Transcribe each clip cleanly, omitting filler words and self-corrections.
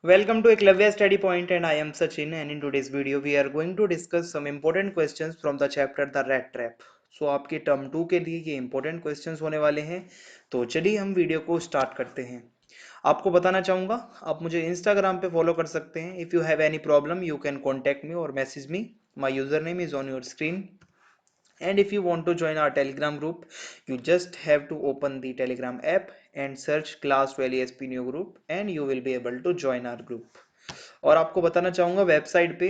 Welcome to Eklavya Study Point and I am Sachin, and in today's video we are going to discuss some important questions from the chapter The Rat Trap. So आपके term 2 के लिए ये important questions होने वाले हैं। तो चलिए हम वीडियो को स्टार्ट करते हैं। आपको बताना चाहूँगा आप मुझे इंस्टाग्राम पे फॉलो कर सकते हैं। If you have any problem you can contact me और message me. My user name is on your screen. And if you want to join our Telegram group, you just have to open the Telegram app and search Class Valley SP New Group and you will be able to join our group. और आपको बताना चाहूँगा website पे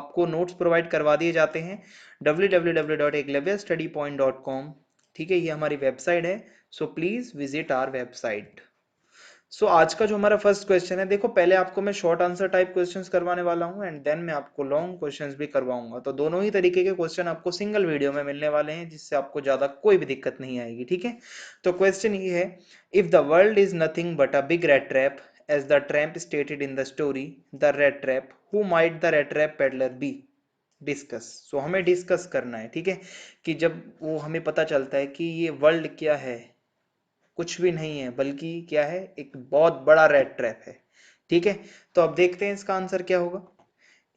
आपको notes provide करवा दिए जाते हैं www.eklavyastudypoint.com. ठीक है, ये हमारी वेबसाइट है, so please visit our website. आज का जो हमारा फर्स्ट क्वेश्चन है, देखो पहले आपको मैं शॉर्ट आंसर टाइप क्वेश्चंस करवाने वाला हूं एंड देन मैं आपको लॉन्ग क्वेश्चंस भी करवाऊंगा। तो दोनों ही तरीके के क्वेश्चन आपको सिंगल वीडियो में मिलने वाले हैं, जिससे आपको ज्यादा कोई भी दिक्कत नहीं आएगी। ठीक है, तो क्वेश्चन ये है, if the world is nothing but a big red trap as the tramp stated in the story the red trap, who might the red trap peddler be? Discuss. So हमें डिस्कस करना है, ठीक है, कि जब वो हमें पता चलता है कि ये वर्ल्ड क्या है, कुछ भी नहीं है बल्कि क्या है, एक बहुत बड़ा रेड ट्रैप है। ठीक है, तो अब देखते हैं इसका आंसर क्या होगा।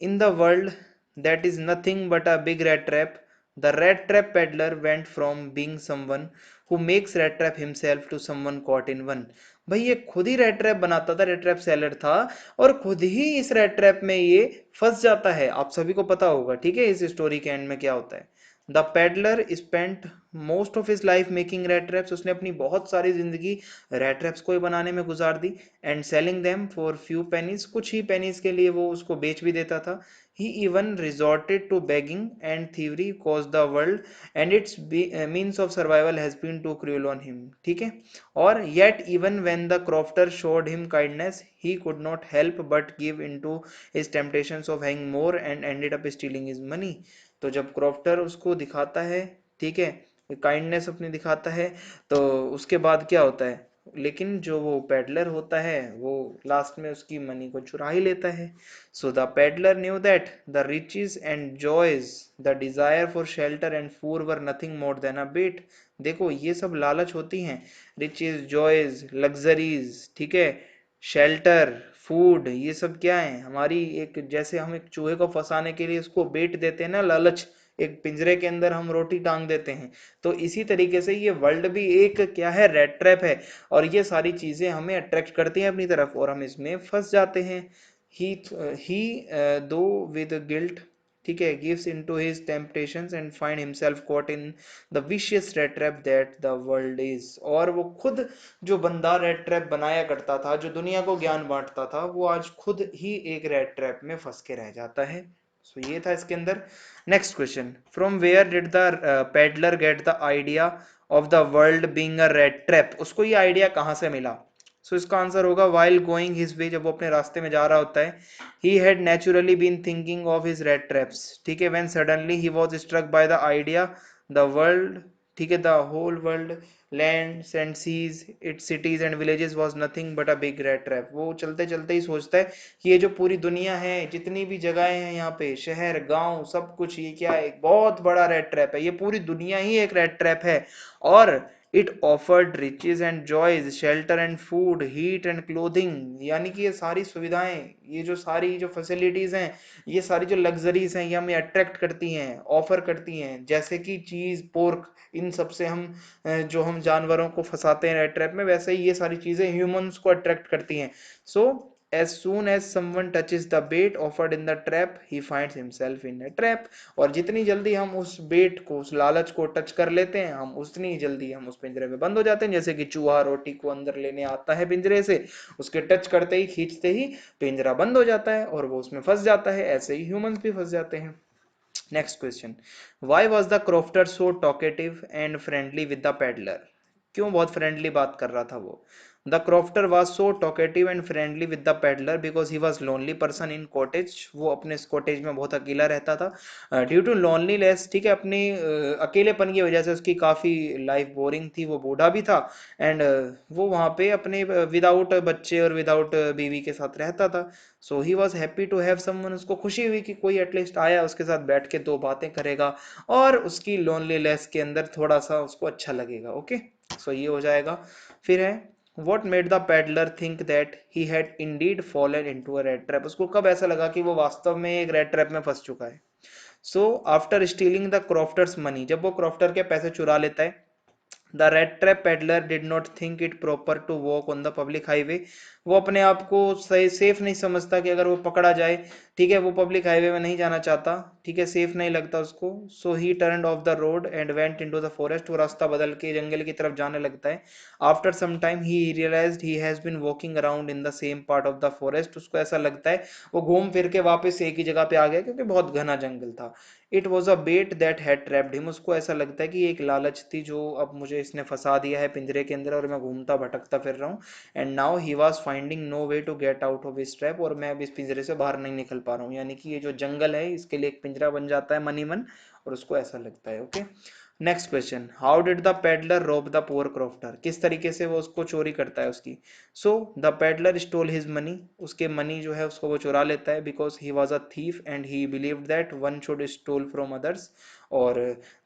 In the world that is nothing but a big red trap, the red trap peddler went from being someone who makes rattrap himself to someone caught in one. भाई ये खुद ही रेड ट्रैप बनाता था, red trap seller था, और खुद ही इस red trap में ये फंस जाता है। आप सभी को पता होगा, ठीक है, इस स्टोरी के एंड में क्या होता है। The peddler spent most of his life making red traps, उसने अपनी बहुत सारी जिंदगी रेड ट्रैप्स को ही बनाने में गुजार दी, and selling them for few pennies, कुछ ही पेनीज के लिए वो उसको बेच भी देता था। He even resorted to begging and thievery cause the world and its means of survival has been too cruel on him. ठीक है, और yet even when the crofter showed him kindness he could not help but give into his temptations of having more and ended up stealing his money. तो जब crofter उसको दिखाता है, ठीक है, काइंडनेस अपनी दिखाता है, तो उसके बाद क्या होता है, लेकिन जो वो पेडलर होता है वो लास्ट में उसकी मनी को चुरा ही लेता है। So the peddler knew that the riches and joys, the desire for shelter and food were nothing more than a bait. देखो ये सब लालच होती हैं, रिचेज, जॉयज, लग्जरीज, ठीक है, शेल्टर, फूड, ये सब क्या है, हमारी एक, जैसे हम एक चूहे को फंसाने के लिए उसको बेट देते हैं ना, लालच, एक पिंजरे के अंदर हम रोटी टांग देते हैं, तो इसी तरीके से ये वर्ल्ड भी एक क्या है, रेड ट्रैप है, और ये सारी चीजें हमें अट्रैक्ट करती हैं अपनी तरफ और हम इसमें फंस जाते हैं। ही ही दो विद गिल्ट, ठीक है, gives into his temptations and find himself caught in the vicious red trap that the world is. और वो खुद, जो बंदा रेड ट्रैप बनाया करता था, जो दुनिया को ज्ञान बांटता था, वो आज खुद ही एक रेड ट्रैप में फंस के रह जाता है। सो ये था इसके अंदर। Next question, from where did the peddler get the idea of the world being a rattrap? उसको ये आइडिया कहाँ से मिला? इसका आंसर होगा वाइल गोइंग हिज वे, जब वो अपने रास्ते में जा रहा होता है, he had naturally been thinking of his rattraps. ठीक है, when suddenly he was struck by the idea the world, ठीक है, the whole world, lands and seas, its cities and villages was nothing but a big red trap. वो चलते चलते ही सोचता है कि ये जो पूरी दुनिया है, जितनी भी जगहें हैं यहाँ पे, शहर, गांव, सब कुछ, ये क्या है, एक बहुत बड़ा रेड ट्रैप है, ये पूरी दुनिया ही एक रेड ट्रैप है। और it offered riches and joys, shelter and food, heat and clothing, यानी कि ये सारी सुविधाएं, ये जो सारी जो फैसिलिटीज हैं, ये सारी जो लग्जरीज हैं, ये हमें अट्रैक्ट करती हैं, ऑफर करती हैं, जैसे कि चीज, पोर्क, इन सब से हम जो हम जानवरों को फंसाते हैं रेड ट्रैप में, वैसे ही ये सारी चीजें ह्यूमंस को अट्रैक्ट करती हैं। सो as soon as someone touches the bait offered in the trap he finds himself in a trap। और जितनी जल्दी हम उस बेट को, उस लालच को टच कर लेते हैं, हम उतनी जल्दी हम उस पिंजरे में बंद हो जाते हैं। जैसे कि चूहा रोटी को अंदर लेने आता है पिंजरे से, उसके टच करते ही, खींचते ही पिंजरा बंद हो जाता है और वो उसमें फंस जाता है। ऐसे ही ह्यूमंस भी फंस जाते हैं। Next question, why was the crofter so talkative and friendly with the peddler? क्यों बहुत फ्रेंडली बात कर रहा था वो? The crofter was so talkative and friendly with the peddler because he was lonely person in cottage. वो अपने cottage में बहुत अकेला रहता था ड्यू टू लोनलीनेस। ठीक है, अपनी अकेलेपन की वजह से उसकी काफी लाइफ बोरिंग थी, वो बूढ़ा भी था, एंड वो वहां पे अपने विदाउट बच्चे और विदाउट बीवी के साथ रहता था। So he was happy to have someone, उसको खुशी हुई कि कोई एटलीस्ट आया, उसके साथ बैठ के दो बातें करेगा और उसकी लोनलीनेस के अंदर थोड़ा सा उसको अच्छा लगेगा। ओके, सो ये हो जाएगा। फिर है, What made the peddler think that he had indeed fallen into a rat trap? उसको कब ऐसा लगा कि वो वास्तव में एक rat trap में फंस चुका है? So after stealing the crofter's money, जब वो क्रॉफ्टर के पैसे चुरा लेता है, the red trap peddler did not think it proper to walk on the public highway. वो अपने आप को सही सेफ नहीं समझता कि अगर वो पकड़ा जाए, ठीक है, वो पब्लिक हाईवे में नहीं जाना चाहता, ठीक है, सेफ नहीं लगता उसको। So he turned off the road and went into the forest, वो रास्ता बदल के जंगल की तरफ जाने लगता है। After some time he realised he has been walking around in the same part of the forest. उसको ऐसा लगता है वो घूम फिर के वापस एक ही जगह पे आ गया, क्योंकि बहुत घना जंगल था। It was a bait that had trapped him. उसको ऐसा लगता है कि एक लालच थी जो अब मुझे इसने फंसा दिया है पिंजरे के अंदर, और मैं घूमता भटकता फिर रहा हूँ। And now he was finding no way to get out of his trap, और मैं अब इस पिंजरे से बाहर नहीं निकल पा रहा हूँ। यानी कि ये जो जंगल है इसके लिए एक पिंजरा बन जाता है मनी मन, और उसको ऐसा लगता है। Okay, next question, how did the peddler rob the poor crofter? किस तरीके से वो उसको चोरी करता है उसकी। So the peddler stole his money, उसके मनी जो है उसको वो चुरा लेता है, because he was a thief and he believed that one should stole from others. और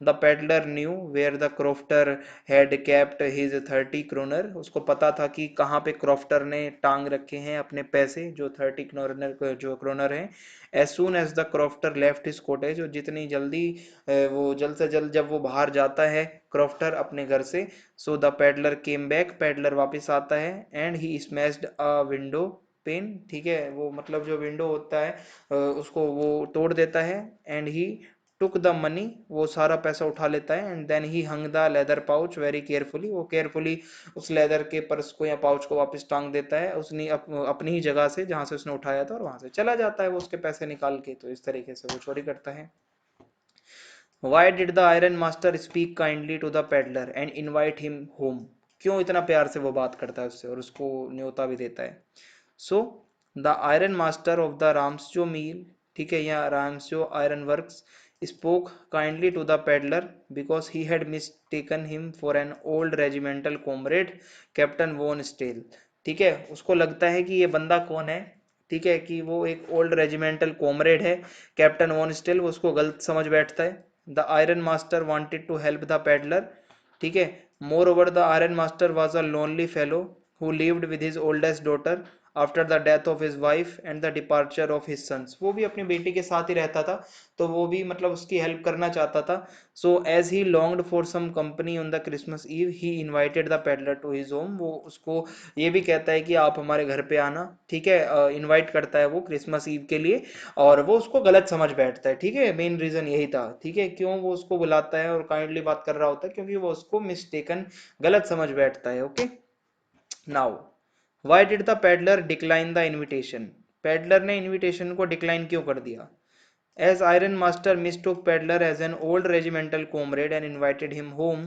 the peddler knew where the crofter had kept his 30 kronor, उसको पता था कि कहाँ पे क्रॉफ्टर ने टांग रखे हैं अपने पैसे जो 30 क्रोनर जो क्रोनर हैं। As soon as the crofter left his cottage, और जितनी जल्दी वो जल्द से जल्द जब वो बाहर जाता है क्रॉफ्टर अपने घर से, सो the peddler came back, peddler वापस आता है, and he smashed a window pane, ठीक है, वो मतलब जो विंडो होता है उसको वो तोड़ देता है। And he took the money, वो सारा पैसा उठा लेता है। And then he hung the leather pouch very carefully, वो केयरफुली उस लेदर के पर्स को या पाउच को वापस टांग देता है उसने अपनी ही जगह से जहां से उसने उठाया था, और वहां से चला जाता है वो उसके पैसे निकाल के। तो इस तरीके से वो चोरी करता है। Why did the iron master speak kindly to the peddler and invite him home? क्यों इतना प्यार से वो बात करता है उससे और उसको न्योता भी देता है। So the iron master of the Ramsjo mill, ठीक है, या Ramsjo iron works, spoke kindly to the peddler because he had mistaken him for an old regimental comrade captain von Stahle. ठीक है, उसको लगता है कि ये बंदा कौन है, ठीक है, कि वो एक ओल्ड रेजिमेंटल कॉमरेड है कैप्टन वॉन स्टेल, वो उसको गलत समझ बैठता है। The iron master wanted to help the peddler, ठीक है, moreover the iron master was a lonely fellow who lived with his oldest daughter after the death of his wife and the departure of his sons. वो भी अपनी बेटी के साथ ही रहता था, तो वो भी मतलब उसकी हेल्प करना चाहता था। So as he longed for some company on the Christmas eve he invited the peddler to his home, वो उसको ये भी कहता है कि आप हमारे घर पे आना, ठीक है, इनवाइट करता है वो क्रिसमस ईव के लिए। और वो उसको गलत समझ बैठता है, ठीक है, मेन रीजन यही था, ठीक है, क्यों वो उसको बुलाता है और काइंडली बात कर रहा होता है, क्योंकि वो उसको मिस्टेकन गलत समझ बैठता है। Okay, now why did the peddler decline the invitation? Peddler ने इनविटेशन को डिक्लाइन क्यों कर दिया? As Iron Master mistook Peddler as an old regimental comrade and invited him home,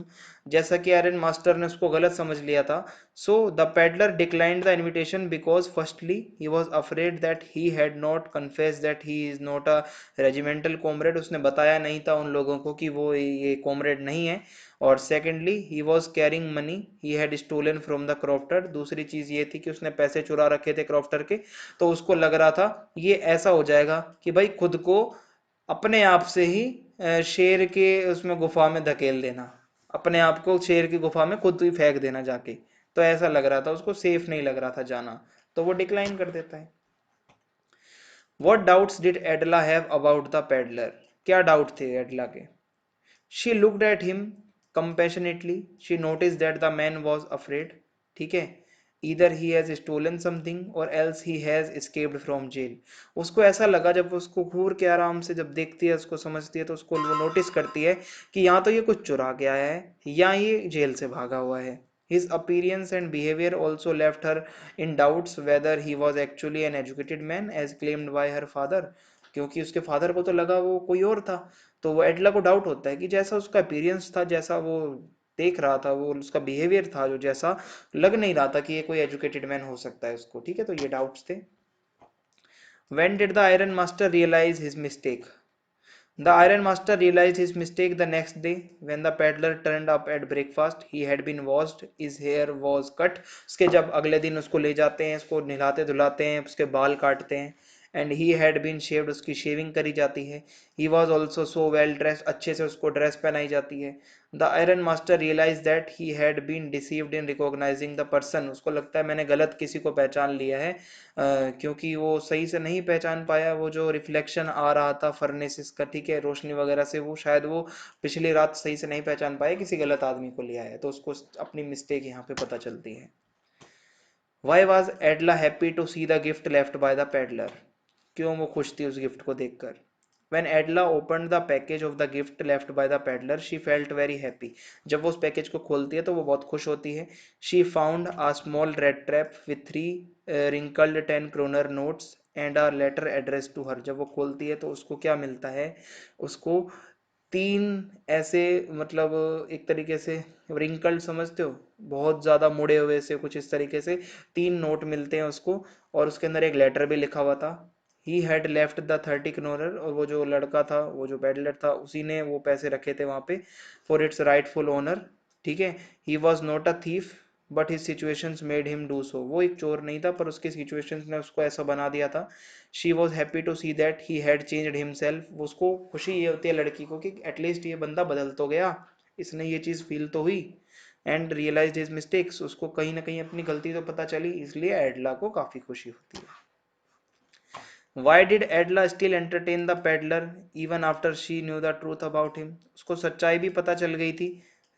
जैसा कि आयरन मास्टर ने उसको गलत समझ लिया था, so the peddler declined the invitation because firstly he was afraid that he had not confessed that he is not a regimental comrade, उसने बताया नहीं था उन लोगों को कि वो ये comrade नहीं है। और secondly he was carrying money he had stolen from the crofter, दूसरी चीज ये थी कि उसने पैसे चुरा रखे थे क्रॉफ्टर के, तो उसको लग रहा था ये ऐसा हो जाएगा कि भाई खुद को अपने आप से ही शेर के उसमें गुफा में धकेल देना, अपने आप को शेर की गुफा में खुद ही फेंक देना जाके। तो ऐसा लग रहा था उसको, सेफ नहीं लग रहा था जाना, तो वो डिक्लाइन कर देता है। What doubts did Adela have about the peddler? क्या डाउट थे एडला के? She looked at him compassionately. She noticed that the man was afraid. ठीक है, either he has stolen something or else he has escaped from jail. उसको ऐसा लगा जब वो उसको घूर के आराम से जब देखती है, उसको समझती है, तो उसको वो नोटिस करती है कि या तो ये कुछ चुरा के आया है या ये जेल से भागा हुआ है। His appearance and behavior also left her in doubts whether he was actually an educated man as claimed by her father. क्योंकि उसके फादर को तो लगा वो कोई और था, तो वो एडला को डाउट होता है कि जैसा उसका अपीयरेंस था, जैसा वो देख रहा था, वो उसका बिहेवियर था जो जैसा, लग नहीं रहा था कि ये कोई एजुकेटेड मैन हो सकता है उसको, ठीक है, तो ये डाउट्स थे। When did the Iron Master realize his mistake? The Iron Master realized his mistake the next day when the peddler turned up at breakfast. He had been washed, his hair was cut. उसके जब अगले दिन उसको ले जाते हैं, उसको नहलाते धुलाते हैं, उसके बाल काटते हैं। And he had been shaved, उसकी शेविंग करी जाती है। He was also so well dressed, अच्छे से उसको ड्रेस पहनाई जाती है। The iron master realize that he had been deceived in recognizing the person, उसको लगता है मैंने गलत किसी को पहचान लिया है, क्योंकि वो सही से नहीं पहचान पाया, वो जो रिफ्लेक्शन आ रहा था फर्नेसिस का, ठीक है, रोशनी वगैरह से, वो शायद वो पिछली रात सही से नहीं पहचान पाया, किसी गलत आदमी को लिया है, तो उसको अपनी मिस्टेक यहाँ पे पता चलती है। Why was Adla happy to see the gift left by the peddler? क्यों वो खुश थी उस गिफ्ट को देखकर? When Adla opened the package of the gift left by the peddler, she felt very happy. जब वो उस पैकेज को खोलती है तो वो बहुत खुश होती है। She found a small red trap with three wrinkled 10 kroner notes and a letter addressed to her. जब वो खोलती है तो उसको क्या मिलता है? उसको तीन ऐसे, मतलब एक तरीके से रिंकल्ड समझते हो, बहुत ज्यादा मुड़े हुए से कुछ इस तरीके से तीन नोट मिलते हैं उसको, और उसके अंदर एक लेटर भी लिखा हुआ था। He had left the 30 kroner, और वो जो लड़का था, वो जो पेडलर था, उसी ने वो पैसे रखे थे वहां पे फॉर इट्स राइटफुल ओनर, ठीक है। He was not a thief but his situations made him do so, वो एक चोर नहीं था पर उसकी सिचुएशंस ने उसको ऐसा बना दिया था। She was happy to see that he had changed himself, उसको खुशी ये होती है लड़की को कि एटलीस्ट ये बंदा बदल तो गया, इसने ये चीज फील तो हुई। एंड रियलाइज्ड हिज मिस्टेक्स, उसको कहीं ना कहीं अपनी गलती तो पता चली, इसलिए एडला को काफी खुशी होती है। Why did Adla still entertain the peddler even after she knew the truth about him? उसको सच्चाई भी पता चल गई थी,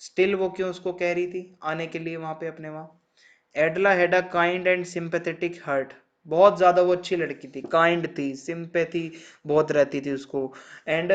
स्टिल वो क्यों उसको कह रही थी आने के लिए वहां पे अपने वहां? Edla had a kind and sympathetic heart, बहुत ज्यादा वो अच्छी लड़की थी, काइंड थी, सिंपैथी बहुत रहती थी उसको, and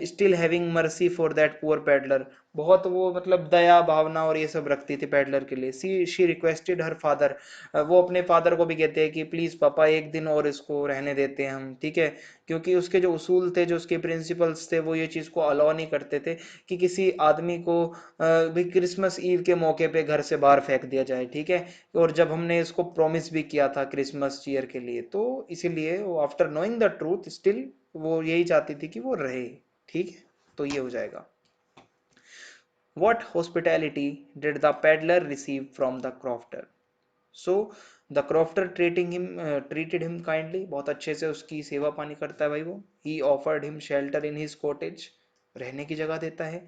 still having mercy for that poor peddler, बहुत वो मतलब दया भावना और ये सब रखती थी पेडलर के लिए। शी रिक्वेस्टेड हर फादर, वो अपने फादर को भी कहते हैं कि प्लीज पापा एक दिन और इसको रहने देते हैं हम, ठीक है, क्योंकि उसके जो उसूल थे, जो उसके प्रिंसिपल्स थे, वो ये चीज को अलाउ नहीं करते थे कि किसी आदमी को भी क्रिसमस ईव के मौके पे घर से बाहर फेंक दिया जाए, ठीक है। और जब हमने इसको प्रॉमिस भी किया था क्रिसमस ईयर के लिए, तो इसीलिए वो after knowing the truth still वो यही चाहती थी कि वो रहे, ठीक है। तो ये हो जाएगा। What hospitality did the peddler receive from the crofter? So the crofter treated him kindly, बहुत अच्छे से उसकी सेवा पानी करता है भाई वो। He offered him shelter in his cottage, रहने की जगह देता है।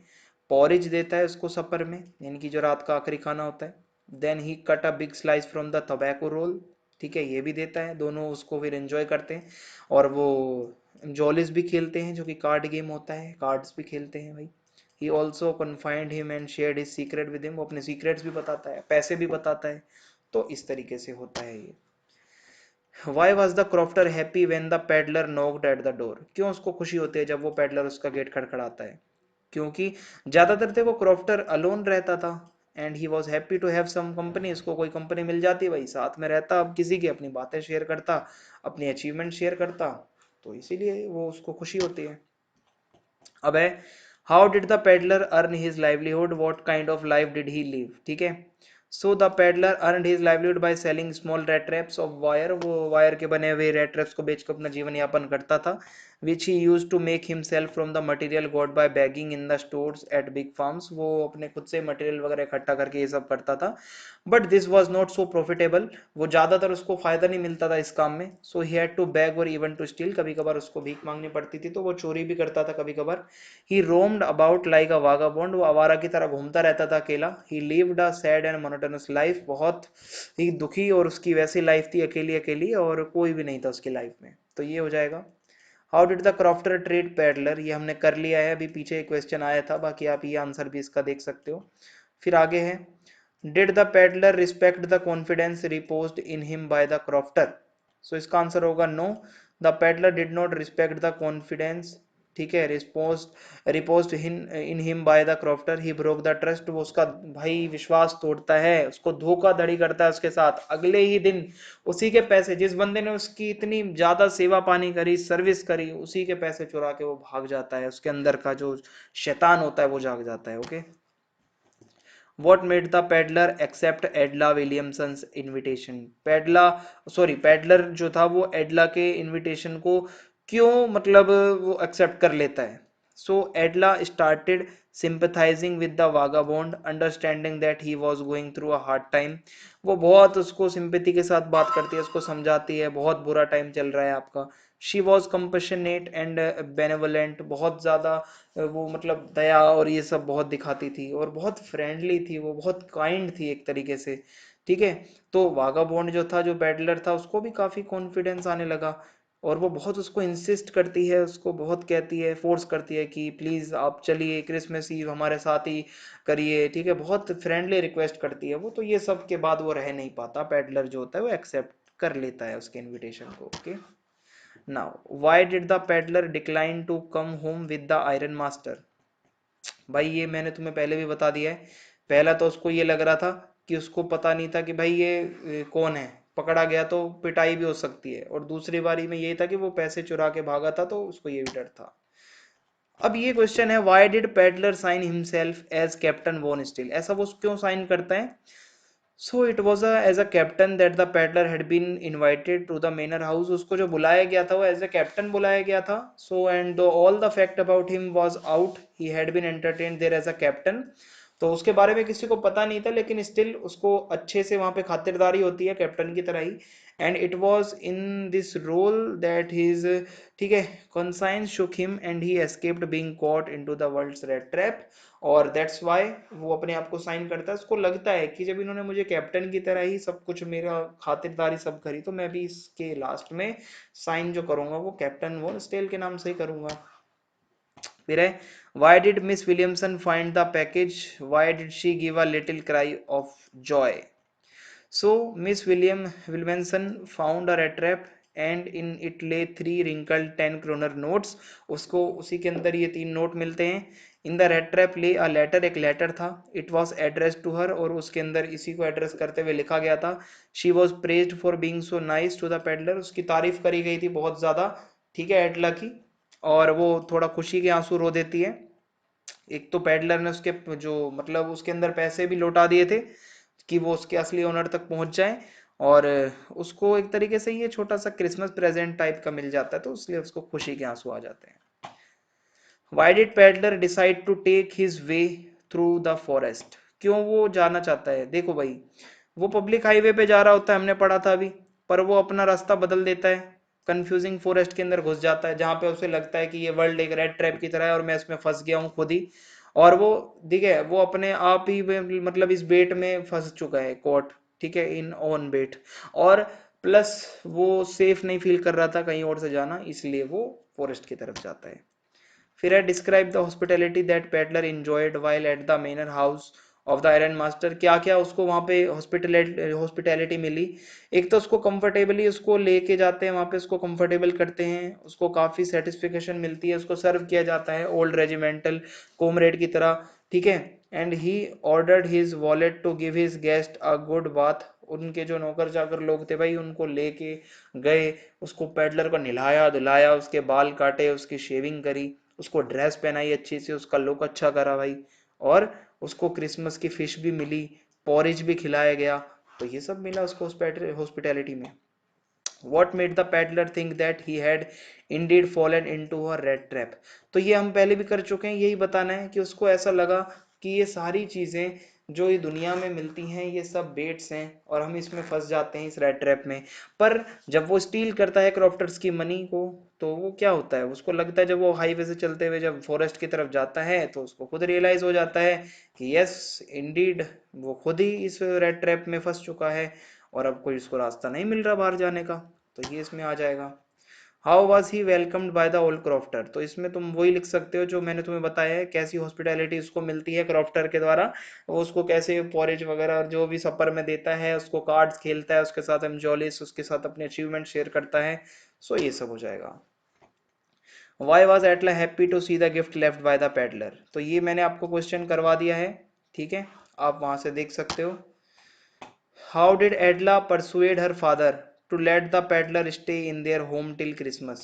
Porridge देता है उसको सपर में, यानी कि जो रात का आखिरी खाना होता है। Then he cut a big slice from the tobacco roll, ठीक है, ये भी देता है। दोनों उसको फिर एंजॉय करते हैं, और वो जॉलिस भी खेलते हैं, जो कि कार्ड गेम होता है, कार्ड्स भी खेलते हैं भाई। He also confined him and shared his secret with him, वो अपने सीक्रेट्स भी बताता है, पैसे भी बताता है, तो इस तरीके से होता है ये। Why was the crofter happy when the peddler knocked at the door? क्यों उसको खुशी होती है जब वो पेडलर उसका गेट खड़खड़ाता है? क्योंकि ज्यादातर थे वो क्रॉफ्टर अलोन रहता था, and he was happy to have some company, उसको कोई कंपनी मिल जाती भाई, साथ में रहता, अब किसी की अपनी बातें शेयर करता, अपनी अचीवमेंट शेयर करता, तो इसीलिए वो उसको खुशी होती है। अब है, how did the peddler earn his livelihood, what kind of life did he live, ठीक है। So the peddler earn his livelihood by selling small red traps of wire, वो वायर के बने हुए रेड ट्रैप्स को बेचकर अपना जीवन यापन करता था। Which he use to make himself from the material got by begging in the stores at big farms, वो अपने खुद से मटेरियल वगैरह इकट्ठा करके ये सब करता था। But this was not so profitable, वो ज्यादातर उसको फायदा नहीं मिलता था इस काम में। सो ही हैड टू बैग और इवन टू स्टील, कभी कभार उसको भीख मांगनी पड़ती थी, तो वो चोरी भी करता था कभी कभार। ही रोम्ड अबाउट लाइक अ वागाबॉन्ड, वो आवारा की तरह घूमता रहता था अकेला। ही lived a sad and monotonous life, बहुत ही दुखी और उसकी वैसी लाइफ थी, अकेली अकेली, और कोई भी नहीं था उसकी लाइफ में, तो ये हो जाएगा। How did the crofter trade peddler, ये हमने कर लिया है, अभी पीछे एक क्वेश्चन आया था, बाकी आप ये आंसर भी इसका देख सकते हो। फिर आगे है, did the peddler respect the confidence reposed in him by the crofter? So इसका आंसर होगा no, the peddler did not respect the confidence, ठीक है, reposed in him by the crofter, he broke the trust, वो उसका भाई विश्वास तोड़ता है, उसको धोखाधड़ी करता है उसके साथ। अगले ही दिन उसी के पैसे, जिस बंदे ने उसकी इतनी ज्यादा सेवा पानी करी, सर्विस करी, उसी के पैसे चुरा के वो भाग जाता है, उसके अंदर का जो शैतान होता है वो जाग जाता है। Okay, What made the peddler accept Edla Williamson's invitation? Peddler जो था वो एडला के इनविटेशन को क्यों, मतलब वो एक्सेप्ट कर लेता है? So एडला started sympathizing with the vagabond, understanding that he was going through a hard time. वो बहुत उसको सिंपैथी के साथ बात करती है, उसको समझाती है बहुत बुरा टाइम चल रहा है आपका। She was compassionate and benevolent, बहुत ज्यादा वो मतलब दया और ये सब बहुत दिखाती थी, और बहुत फ्रेंडली थी, वो बहुत काइंड थी एक तरीके से। ठीक है। तो वागाबॉन्ड जो था, जो बैटलर था, उसको भी काफी कॉन्फिडेंस आने लगा, और वो बहुत उसको इंसिस्ट करती है, उसको बहुत कहती है, फोर्स करती है कि प्लीज आप चलिए क्रिसमस ईव हमारे साथ ही करिए। ठीक है, बहुत फ्रेंडली रिक्वेस्ट करती है वो। तो ये सब के बाद वो रह नहीं पाता, पैडलर जो होता है वो एक्सेप्ट कर लेता है उसके इनविटेशन को। Okay, now why did the peddler decline to come home with the iron master? भाई ये मैंने तुम्हें पहले भी बता दिया है। पहला तो उसको ये लग रहा था कि उसको पता नहीं था कि भाई ये कौन है, पकड़ा गया तो पिटाई भी हो सकती है, और दूसरी बारी में ये था कि वो पैसे चुरा के भागा था, तो उसको ये भी डर था। अब ये क्वेश्चन है, why did peddler sign himself as captain von Stahle? ऐसा वो क्यों साइन करता है? So it was as a captain that the peddler had been invited to the manor house. उसको जो बुलाया गया था वो एज अ कैप्टन बुलाया गया था। So and though all the fact about him was out, he had been entertained there as a captain. तो उसके बारे में किसी को पता नहीं था, लेकिन स्टिल उसको अच्छे से वहां पे खातिरदारी होती है कैप्टन की तरह ही। And it was in this role that his, ठीक है, conscience shook him and he escaped being caught into the world's red trap। और दैट्स वाई वो अपने आप को साइन करता है। उसको लगता है कि जब इन्होंने मुझे कैप्टन की तरह ही सब कुछ, मेरा खातिरदारी सब करी, तो मैं भी इसके लास्ट में साइन जो करूंगा वो कैप्टन वो स्टेल के नाम से ही करूंगा। फिर है, why did miss Williamson find the package, why did she give a little cry of Joy? So Miss Williamson found a rat trap and in it lay three wrinkled 10 kroner notes। उसको उसी के अंदर ये 3 note मिलते हैं। In the red trap lay a letter, एक letter था। It was address to her, और उसके अंदर इसी को एड्रेस करते हुए लिखा गया था। She was praised for being so nice to the peddler, उसकी तारीफ करी गई थी बहुत ज्यादा, ठीक है, एडला की। और वो थोड़ा खुशी के आंसू रो देती है। एक तो पेडलर ने उसके जो मतलब उसके अंदर पैसे भी लौटा दिए थे कि वो उसके असली ओनर तक पहुंच जाए, और उसको एक तरीके से ये छोटा सा क्रिसमस प्रेजेंट टाइप का मिल जाता है, तो इसलिए उसको खुशी के आंसू आ जाते हैं। Why did Peddler decide to take his way through the forest? क्यों वो जाना चाहता है? देखो भाई, वो पब्लिक हाईवे पे जा रहा होता है, हमने पढ़ा था अभी, पर वो अपना रास्ता बदल देता है, कंफ्यूजिंग फॉरेस्ट के अंदर घुस जाता है, जहां पे उसे लगता है कि ये वर्ल्ड एक रेड ट्रैप की तरह है और मैं इसमें फंस गया हूँ खुद ही। और वो, ठीक है, वो अपने आप ही मतलब इस बेट में फंस चुका है, कोट, ठीक है, इन ओन बेट। और प्लस वो सेफ नहीं फील कर रहा था कहीं और से जाना, इसलिए वो फॉरेस्ट की तरफ जाता है। फिर है, describe the hospitality that peddler enjoyed while at the manor house of the iron master. क्या क्या उसको वहां पे हॉस्पिटैलिटी मिली? एक तो उसको कंफर्टेबली उसको लेके जाते हैं वहां पे, उसको कंफर्टेबल करते हैं, उसको काफी सेटिस्फेक्शन मिलती है, उसको सर्व किया जाता है ओल्ड रेजिमेंटल कोमरेड की तरह, ठीक है। And he ordered his valet to give his guest a good bath. उनके जो नौकर चाकर लोग थे भाई, उनको लेके गए, उसको पेडलर को नहलाया धुलाया, उसके बाल काटे, उसकी शेविंग करी, उसको ड्रेस पहनाई अच्छी से, उसका लुक अच्छा करा भाई, और उसको क्रिसमस की फिश भी मिली, पॉरेज भी खिलाया गया। तो ये सब मिला उसको हॉस्पिटैलिटी में। What made the peddler think that he had indeed fallen into a red trap? तो ये हम पहले भी कर चुके हैं, यही बताना है कि उसको ऐसा लगा कि ये सारी चीजें जो ये दुनिया में मिलती हैं ये सब बेट्स हैं, और हम इसमें फंस जाते हैं इस रेड ट्रैप में। पर जब वो स्टील करता है क्रॉफ्टर्स की मनी को, तो वो क्या होता है, उसको लगता है जब वो हाईवे से चलते हुए जब फॉरेस्ट की तरफ जाता है, तो उसको खुद रियलाइज हो जाता है कि यस इंडीड वो खुद ही इस रेड ट्रैप में फंस चुका है, और अब कोई उसको रास्ता नहीं मिल रहा बाहर जाने का। तो ये इसमें आ जाएगा। How was he welcomed by the old crofter? तो इसमें तुम वही लिख सकते हो जो मैंने तुम्हें बताया है, कैसी हॉस्पिटैलिटी उसको मिलती है क्रॉफ्टर के द्वारा। वो उसको कैसे पॉरेज वगैरह और जो भी सपर में देता है, उसको कार्ड्स खेलता है उसके साथ, एमजॉलिस उसके साथ अपने अचीवमेंट शेयर करता है। सो ये सब हो जाएगा। Why was Edla happy to see the gift left by the peddler? तो ये मैंने आपको क्वेश्चन करवा दिया है, ठीक है, आप वहां से देख सकते हो। How did Edla persuade her father to let the peddler stay in their home till Christmas?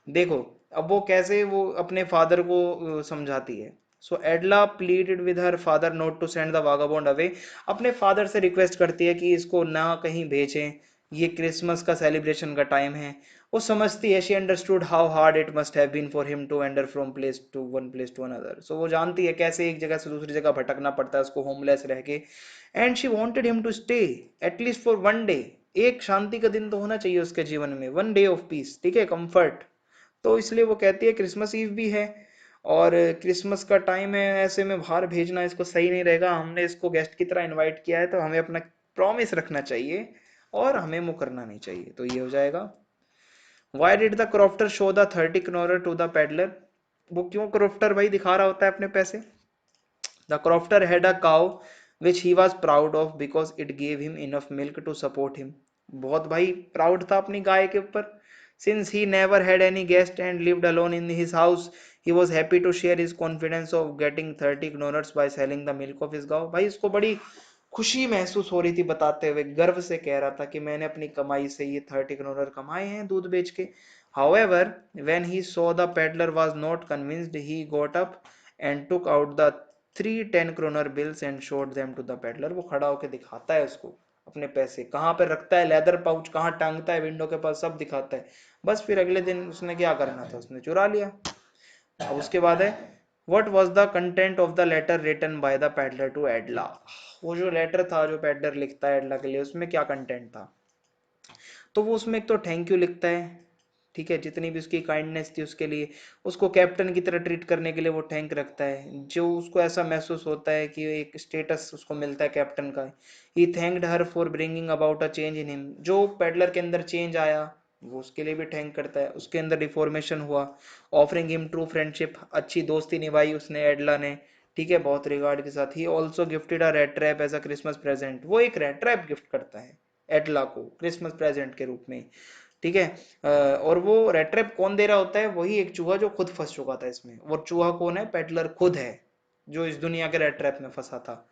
देखो, अब वो कैसे वो अपने फादर को समझाती है। So Edla pleaded with her father not to send the vagabond away. अपने फादर से रिक्वेस्ट करती है कि इसको ना कहीं भेजें, ये क्रिसमस का सेलिब्रेशन का टाइम है। वो समझती है, she understood how hard it must have been for him to wander from place to another. सो वो जानती है कैसे एक जगह से दूसरी जगह भटकना पड़ता है उसको होमलेस रह के। And she wanted him to stay at least for one day. एक शांति का दिन तो होना चाहिए उसके जीवन में, वन डे ऑफ पीस, ठीक है, कंफर्ट। तो इसलिए वो कहती है क्रिसमस ईव भी है और क्रिसमस का टाइम है, ऐसे में बाहर भेजना इसको सही नहीं रहेगा, हमने इसको गेस्ट की तरह इनवाइट किया है तो हमें अपना प्रॉमिस रखना चाहिए और हमें मुकरना नहीं चाहिए। तो ये हो जाएगा। Why did the crofter show the 30 kronor to the peddler? वो क्यों क्रॉफ्टर भाई दिखा रहा होता है अपने पैसे? The crofter had a cow which he was proud of because it gave him enough milk to support him. बहुत भाई प्राउड था अपनी गाय के ऊपर। Since he never had any guest and lived alone in his house, he was happy to share his confidence of getting 30 kronors by selling the milk of his cow. भाई इसको बड़ी खुशी महसूस हो रही थी, बताते हुए गर्व से कह रहा था कि मैंने अपनी कमाई से ये 30 करोनर कमाए हैं दूध बेच के। However, when he saw the peddler was not convinced, he got up and took out the 3 10 kroner bills and showed them to the peddler। वो खड़ा होकर दिखाता है उसको अपने पैसे, कहाँ पे रखता है, लेदर पाउच कहाँ टांगता है विंडो के पास, सब दिखाता है। बस फिर अगले दिन उसने क्या करना था, उसने चुरा लिया। अब उसके बाद है, what was the content of the letter written by the peddler to एडला? वो जो लेटर था जो पेडलर लिखता है एडला के लिए, उसमें क्या कंटेंट था? तो वो उसमें एक तो थैंक यू लिखता है, ठीक है, जितनी भी उसकी काइंडनेस थी उसके लिए, उसको कैप्टन की तरह ट्रीट करने के लिए वो थैंक रखता है, जो उसको ऐसा महसूस होता है कि एक स्टेटस उसको मिलता है कैप्टन का। He thanked her for bringing about a change in him, जो पेडलर के अंदर चेंज आया वो उसके लिए भी थैंक करता है, उसके अंदर रिफॉर्मेशन हुआ। ऑफरिंग हिम ट्रू फ्रेंडशिप, अच्छी दोस्ती निभाई उसने एडला ने, ठीक है, बहुत रिगार्ड के साथ। He also gifted a red trap as a Christmas present, वो एक रेड ट्रैप गिफ्ट करता है एडला को क्रिसमस प्रेजेंट के रूप में, ठीक है। और वो रेड ट्रैप कौन दे रहा होता है? वही एक चूहा जो खुद फंस चुका था इसमें। वो चूहा कौन है? पेडलर खुद है, जो इस दुनिया के रेड ट्रैप में फंसा था।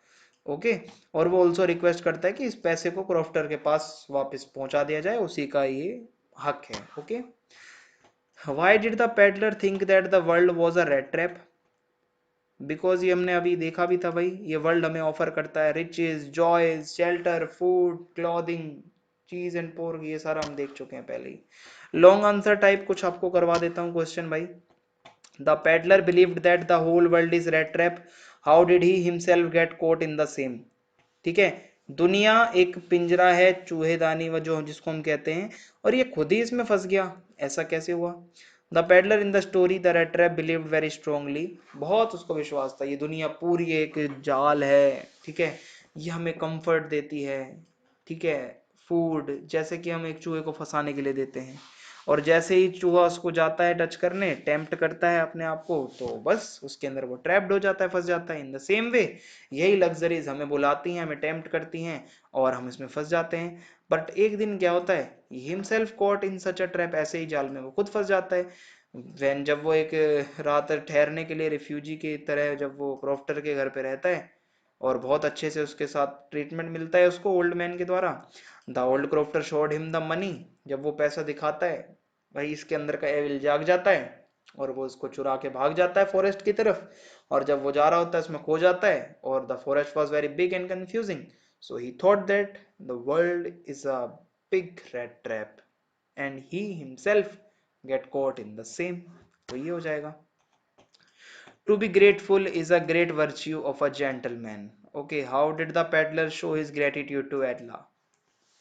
ओके। और वो ऑल्सो रिक्वेस्ट करता है कि इस पैसे को क्रॉफ्टर के पास वापस पहुंचा दिया जाए, उसी का ये हक है। Okay. Y did the peddler think that the world was a red trap? Because ये हमने अभी देखा भी था भाई, ये वर्ल्ड हमें ऑफर करता है riches, joys, shelter, food, clothing, cheese and pork, ये सारा हम देख चुके हैं पहले ही। लॉन्ग आंसर टाइप कुछ आपको करवा देता हूँ क्वेश्चन भाई। The peddler believed that the whole world is rattrap, how did he himself get caught in the same? ठीक है, दुनिया एक पिंजरा है चूहेदानी व जो जिसको हम कहते हैं, और ये खुद ही इसमें फंस गया, ऐसा कैसे हुआ? The peddler in the story the red trap believed very strongly, बहुत उसको विश्वास था ये दुनिया पूरी एक जाल है, ठीक है, ये हमें कंफर्ट देती है, ठीक है, फूड जैसे कि हम एक चूहे को फंसाने के लिए देते हैं, और जैसे ही चूहा उसको जाता है टच करने, टेम्प्ट करता है अपने आप को, तो बस उसके अंदर वो ट्रैप्ड हो जाता है, फंस जाता है। इन द सेम वे यही लग्जरीज हमें बुलाती हैं, हमें टेम्प्ट करती हैं और हम इसमें फंस जाते हैं। बट एक दिन क्या होता है, himself caught in such a trap, ऐसे ही जाल में वो खुद फंस जाता है। वैन जब वो एक रात ठहरने के लिए रिफ्यूजी की तरह जब वो क्रॉफ्टर के घर पे रहता है और बहुत अच्छे से उसके साथ ट्रीटमेंट मिलता है उसको ओल्ड मैन के द्वारा, the old crofter showed him the money, जब वो पैसा दिखाता है भाई इसके अंदर का एविल जाग जाता है और वो उसको चुरा के भाग जाता है फॉरेस्ट की तरफ। और जब वो जा रहा होता है उसमें खो जाता है, और the forest was very big and confusing, so he thought that the world is a big red trap and he himself get caught in the same. तो ये हो जाएगा। To be grateful is a great virtue of a gentleman. Okay, how did the peddler show his gratitude to Adla?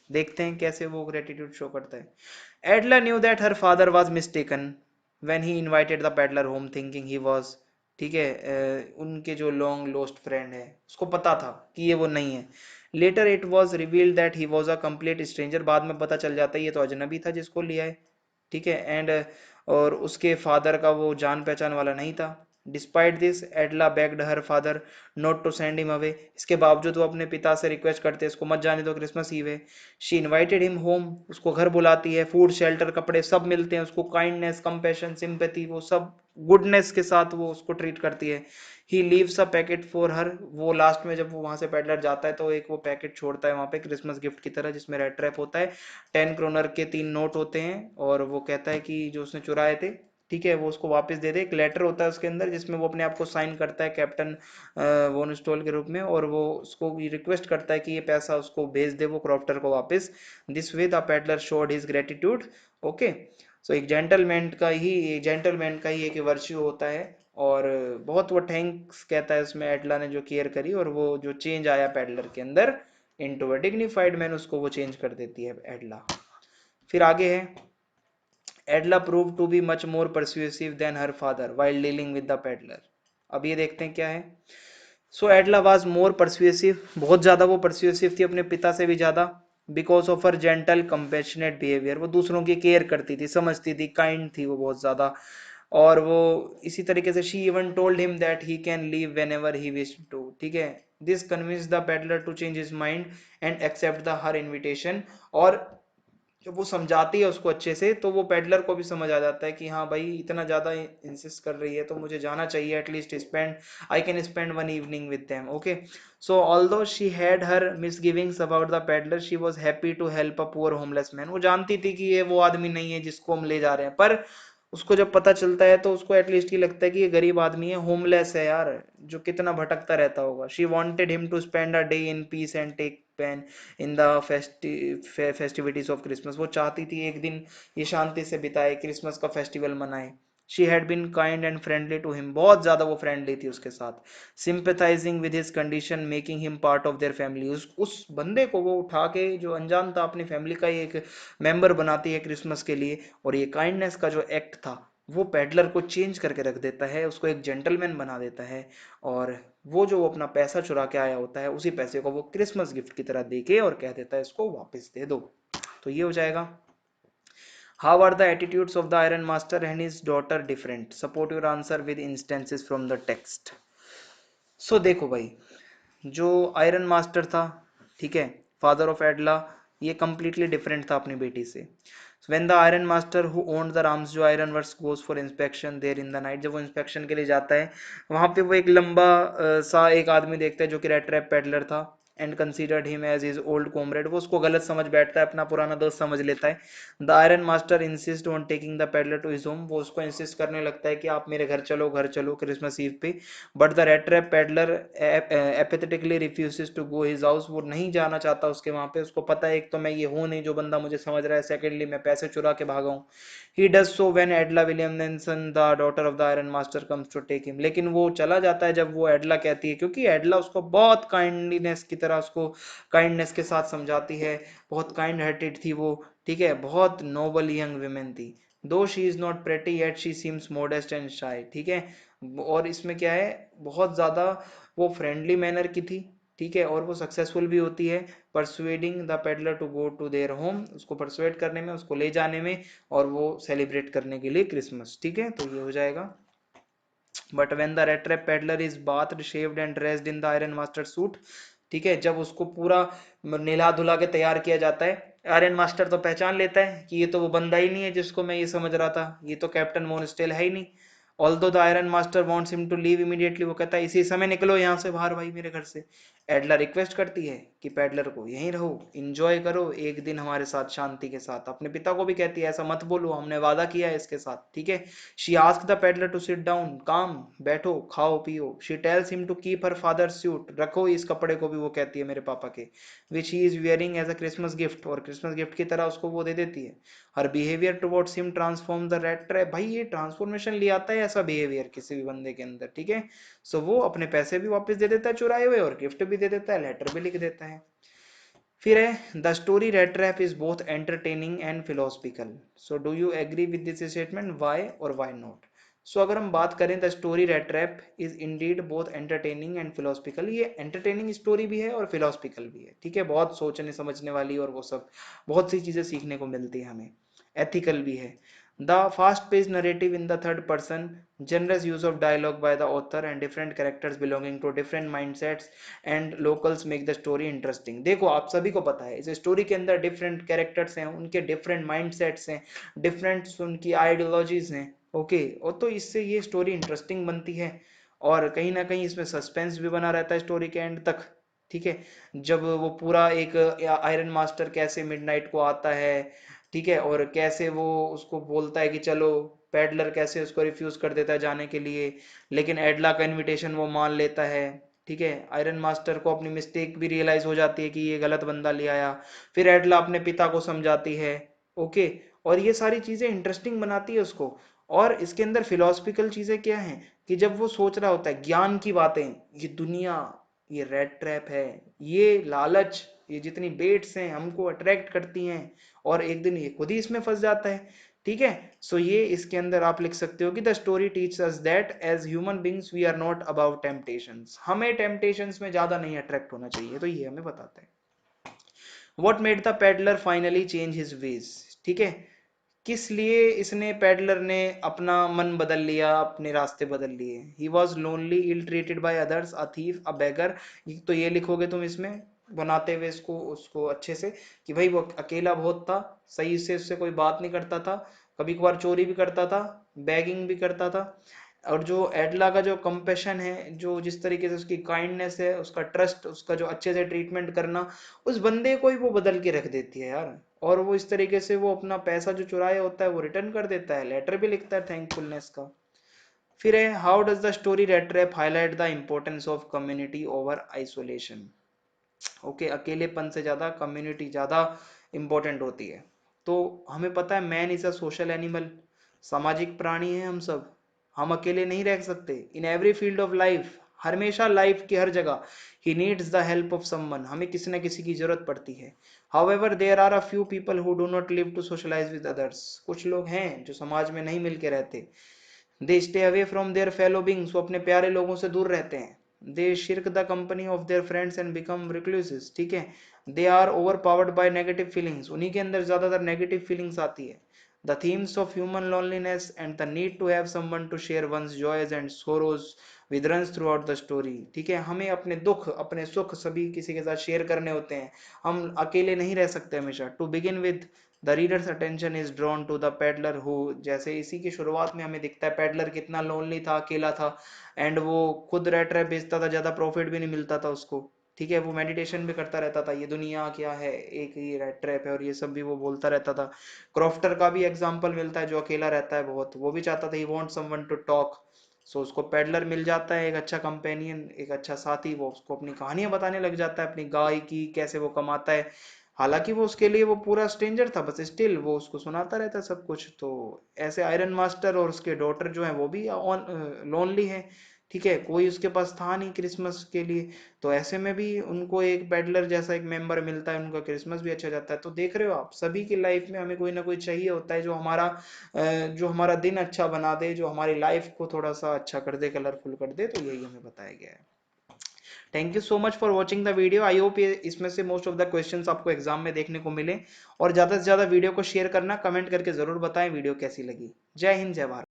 देखते हैं कैसे वो gratitude show करता है। Adla knew that her father was mistaken when he invited the peddler home thinking he was, ठीक है, उनके जो long lost friend है उसको पता था कि ये वो नहीं है। Later it was revealed that he was a complete stranger, बाद में पता चल जाता है ये तो अजनबी था जिसको लिया है, ठीक है। एंड और उसके फादर का वो जान पहचान वाला नहीं था। Despite this Edla begged her father not to send him away, इसके बावजूद वो अपने पिता से रिक्वेस्ट करते इसको मत जाने दो, क्रिसमस ईव है। शी इनवाइटेड हिम होम, उसको घर बुलाती है, फूड शेल्टर कपड़े सब मिलते हैं उसको, काइंडनेस कंपैशन सिंपैथी वो सब गुडनेस के साथ वो उसको ट्रीट करती है। He leaves a packet for her, वो लास्ट में जब वो वहां से पेडलर जाता है तो एक वो पैकेट छोड़ता है वहां पे क्रिसमस गिफ्ट की तरह, जिसमें रेड ट्रैप होता है, 10 करोनर के 3 नोट होते हैं, और वो कहता है कि जो उसने चुराए थे ठीक है, वो उसको वापस दे दे। एक लेटर होता है उसके अंदर जिसमें वो अपने आप को साइन करता है कैप्टन वॉन स्टोल के रूप में, और वो उसको रिक्वेस्ट करता है कि ये पैसा उसको भेज दे वो क्रॉफ्टर को वापस। This way the peddler showed his gratitude. Okay, so एक जेंटलमैन का ही एक वर्च्यू होता है, और बहुत वो थैंक्स कहता है उसमें एडला ने जो केयर करी, और वो जो चेंज आया पेडलर के अंदर इनटू अ डिग्निफाइड मैन, उसको वो चेंज कर देती है एडला। फिर आगे है, एडला proved to be much more persuasive than her father while dealing with the peddler। अब ये देखते हैं क्या है। सो एडला वाज मोर परसुएसिव, बहुत ज्यादा वो परसुएसिव थी अपने पिता से भी ज्यादा, because of her gentle compassionate behaviour. वो दूसरों की केयर करती थी, समझती थी, काइंड थी वो बहुत ज्यादा। और वो इसी तरीके से she even told him that he can leave whenever he wish to. ठीक है, this convince the peddler to change his mind and accept the her invitation. और जब वो समझाती है उसको अच्छे से, तो वो पेडलर को भी समझ आ जाता है कि हाँ भाई इतना ज्यादा इंसिस्ट कर रही है तो मुझे जाना चाहिए, at least spend, I can spend one evening with them. Okay, so although she had her misgivings about the peddler, she was happy to help a poor homeless man. वो जानती थी कि ये वो आदमी नहीं है जिसको हम ले जा रहे हैं, पर उसको जब पता चलता है तो उसको एटलीस्ट ये लगता है कि ये गरीब आदमी है, होमलेस है यार, जो कितना भटकता रहता होगा। She wanted him to spend a day in peace and take pain in the festivities of Christmas. वो चाहती थी एक दिन ये शांति से बिताए, क्रिसमस का फेस्टिवल मनाए। She had been kind and friendly to him, बहुत ज्यादा वो फ्रेंडली थी उसके साथ। Sympathising with his condition, making him part of their family. उस बंदे को वो उठा के, जो अनजान था, अपनी फैमिली का ही एक मेंबर बनाती है क्रिसमस के लिए। और ये काइंडनेस का जो एक्ट था वो पेडलर को चेंज करके रख देता है, उसको एक जेंटलमैन बना देता है। और वो अपना पैसा चुरा के आया होता है, उसी पैसे को वो क्रिसमस गिफ्ट की तरह देके और कह देता है इसको वापस दे दो। तो ये हो जाएगा। How are the attitudes of the iron master and his daughter different, support your answer with instances from the text. So देखो भाई, जो आयरन मास्टर था, ठीक है, फादर ऑफ एडला, ये कंप्लीटली डिफरेंट था अपनी बेटी से। When the iron master who owned the Ramsjo iron works goes for inspection there in the night, जब वो इंस्पेक्शन के लिए जाता है, वहां पे वो एक लंबा सा एक आदमी देखता है जो कि रेड ट्रैप पेडलर था, and considered him as his old comrade. वो उसको गलत समझ बैठता है, अपना पुराना दोस्त समझ लेता है। The iron master insist on taking the peddler to his home, वो उसको इंसिस्ट करने लगता है कि आप मेरे घर चलो क्रिसमस ईव पे। But the red trap peddler apathetically refuses to go his house, वो नहीं जाना चाहता उसके वहां पे। उसको पता है एक तो मैं ये हूं नहीं जो बंदा मुझे समझ रहा है, सेकेंडली मैं पैसे चुरा के भागा हूँ। He does so when Edla Williamson the daughter of the iron master comes to take him, लेकिन वो चला जाता है जब वो एडला कहती है, क्योंकि एडला उसको बहुत काइंडनेस की तरह, उसको काइंडनेस के साथ समझाती है। बहुत काइंड हार्टेड थी वो, ठीक है, बहुत नोबल यंग वुमेन थी। Though she is not pretty yet she seems modest and shy. ठीक है, और इसमें क्या है, बहुत ज्यादा वो फ्रेंडली मैनर की थी, ठीक है, और वो सक्सेसफुल भी होती है persuading the peddler to go to their home, उसको परसुएड करने में, उसको ले जाने में, और वो सेलिब्रेट करने के लिए क्रिसमस। ठीक है, तो ये हो जाएगा। But when the red trap peddler is bathed shaved and dressed in the iron master suit, ठीक है, जब उसको पूरा नहला धुला के तैयार किया जाता है, आयरन मास्टर तो पहचान लेता है कि ये तो वो बंदा ही नहीं है जिसको मैं ये समझ रहा था, ये तो कैप्टन मोनस्टेल है ही नहीं। Although the iron master wants him to leave immediately, वो कहता है इसी समय निकलो यहाँ से बाहर भाई मेरे घर से। एडला रिक्वेस्ट करती है कि पेडलर को यहीं रहो, इंजॉय करो एक दिन हमारे साथ शांति के साथ। अपने पिता को भी कहती है ऐसा मत बोलो, हमने वादा किया है इसके साथ। ठीक है, she ask the peddler to sit down, calm, बैठो, खाओ पियो। She tells him to keep her father suit, रखो इस कपड़े को भी, वो कहती है मेरे पापा के, which he is wearing as a Christmas gift, और क्रिसमस गिफ्ट की तरह उसको वो दे देती है। Her behaviour towards him transform the red trap, भाई ये ट्रांसफॉर्मेशन ले आता है ऐसा बिहेवियर किसी भी बंदे के अंदर। ठीक है, सो वो अपने पैसे भी वापस दे देता है चुराए हुए, और गिफ्ट भी दे देता है, लेटर भी लिख देता है। फिर है the story rattrap is both entertaining and philosophical. So do you agree with this statement, why और व्हाई नॉट। सो अगर हम बात करें, the story rattrap is indeed both entertaining and philosophical, ये एंटरटेनिंग स्टोरी भी है और philosophical भी है। ठीक है, बहुत सोचने समझने वाली और वो सब बहुत सी चीजें सीखने को मिलती है हमें। एथिकल भी है। The fast page narrative in the third person, generous use of dialogue by the author and different characters belonging to different mindsets and locals make the story interesting। देखो आप सभी को पता है इस स्टोरी के अंदर डिफरेंट कैरेक्टर्स हैं, उनके डिफरेंट माइंडसेट्स हैं, डिफरेंट उनकी आइडियोलॉजीज हैं। ओके, और तो इससे ये स्टोरी इंटरेस्टिंग बनती है, और कहीं ना कहीं इसमें सस्पेंस भी बना रहता है स्टोरी के एंड तक। ठीक है, जब वो पूरा एक आयरन मास्टर कैसे मिडनाइट को आता है, ठीक है, और कैसे वो उसको बोलता है कि चलो पैडलर कैसे उसको रिफ्यूज कर देता है जाने के लिए, लेकिन एडला का इनविटेशन वो मान लेता है। ठीक है, आयरन मास्टर को अपनी मिस्टेक भी रियलाइज हो जाती है कि ये गलत बंदा ले आया, फिर एडला अपने पिता को समझाती है। ओके, और ये सारी चीजें इंटरेस्टिंग बनाती है उसको। और इसके अंदर फिलोसफिकल चीजें क्या हैं कि जब वो सोच रहा होता है ज्ञान की बातें, ये दुनिया, ये रेड ट्रैप है, ये लालच, ये जितनी बेट्स हैं हमको अट्रैक्ट करती हैं, और एक दिन ये खुद ही इसमें फंस जाता है। ठीक है, सो ये इसके अंदर आप लिख सकते हो कि the story teaches us that as human beings we are not about temptations, हमें टेम्पटेशंस में ज्यादा नहीं अट्रैक्ट होना चाहिए, तो ये हमें बताता है। What made the peddler finally change his veg, ठीक है, किस लिए इसने पेडलर ने अपना मन बदल लिया, अपने रास्ते बदल लिए। He was lonely, ill treated by others, a thief, a beggar. तो ये लिखोगे तुम इसमें बनाते हुए इसको उसको अच्छे से कि भाई वो अकेला बहुत था, सही से उससे कोई बात नहीं करता था, कभी कभार चोरी भी करता था, बैगिंग भी करता था। और जो एडला का जो कंपेशन है, जो जिस तरीके से उसकी काइंडनेस है, उसका ट्रस्ट, उसका जो अच्छे से ट्रीटमेंट करना, उस बंदे को ही वो बदल के रख देती है यार। और वो इस तरीके से वो अपना पैसा जो चुराया होता है वो रिटर्न कर देता है, लेटर भी लिखता है थैंकफुलनेस का। फिर है how does the story red trap highlight the importance of community over isolation. Okay, अकेलेपन से ज्यादा कम्युनिटी ज्यादा इंपॉर्टेंट होती है। तो हमें पता है man is a social animal, सामाजिक प्राणी है हम सब, हम अकेले नहीं रह सकते। In every field of life, हमेशा लाइफ की हर जगह, he needs the help of someone, हमें किसी न किसी की जरूरत पड़ती है। However there are a few people who do not live to socialize with others, कुछ लोग हैं जो समाज में नहीं मिलके रहते। They stay away from their fellow beings, वो अपने प्यारे लोगों से दूर रहते हैं। They shirk the company of their friends and become reclusive, ठीक है। They are overpowered by negative feelings, उन्हीं के अंदर ज्यादातर नेगेटिव फीलिंग्स आती है। The themes of human loneliness and the need to have someone to share one's joys and sorrows with runs throughout the story, ठीक है। हमें अपने दुख अपने सुख सभी किसी के साथ शेयर करने होते हैं, हम अकेले नहीं रह सकते हमेशा। To begin with the reader's attention is drawn to the peddler who, जैसे इसी की शुरुआत में हमें दिखता है पेडलर कितना लोनली था, अकेला था, एंड वो खुद रेट रैप बेचता था, ज्यादा प्रॉफिट भी नहीं मिलता था उसको। ठीक है, वो मेडिटेशन भी करता रहता था, ये दुनिया क्या है, एक ही रेट ट्रैप है, और ये सब भी वो बोलता रहता था। क्रॉफ्टर का भी एग्जाम्पल मिलता है जो अकेला रहता है बहुत, वो भी चाहता था he want someone to talk. So उसको पेडलर मिल जाता है, एक अच्छा कंपेनियन, एक अच्छा साथी, वो उसको अपनी कहानियां बताने लग जाता है अपनी गाय की, कैसे वो कमाता है। हालांकि वो उसके लिए वो पूरा स्ट्रेंजर था, बस स्टिल वो उसको सुनाता रहता है सब कुछ। तो ऐसे आयरन मास्टर और उसके डॉटर जो है वो भी लोनली है। ठीक है, कोई उसके पास था नहीं क्रिसमस के लिए, तो ऐसे में भी उनको एक पेडलर जैसा एक मेंबर मिलता है, उनका क्रिसमस भी अच्छा जाता है। तो देख रहे हो आप, सभी की लाइफ में हमें कोई ना कोई चाहिए होता है जो हमारा दिन अच्छा बना दे, जो हमारी लाइफ को थोड़ा सा अच्छा कर दे, कलरफुल कर दे। तो यही हमें बताया गया है। Thank you so much for watching the video. I hope ये इसमें से मोस्ट ऑफ द क्वेश्चंस आपको एग्जाम में देखने को मिले। और ज्यादा से ज्यादा वीडियो को शेयर करना, कमेंट करके जरूर बताएं वीडियो कैसी लगी। जय हिंद, जय भारत।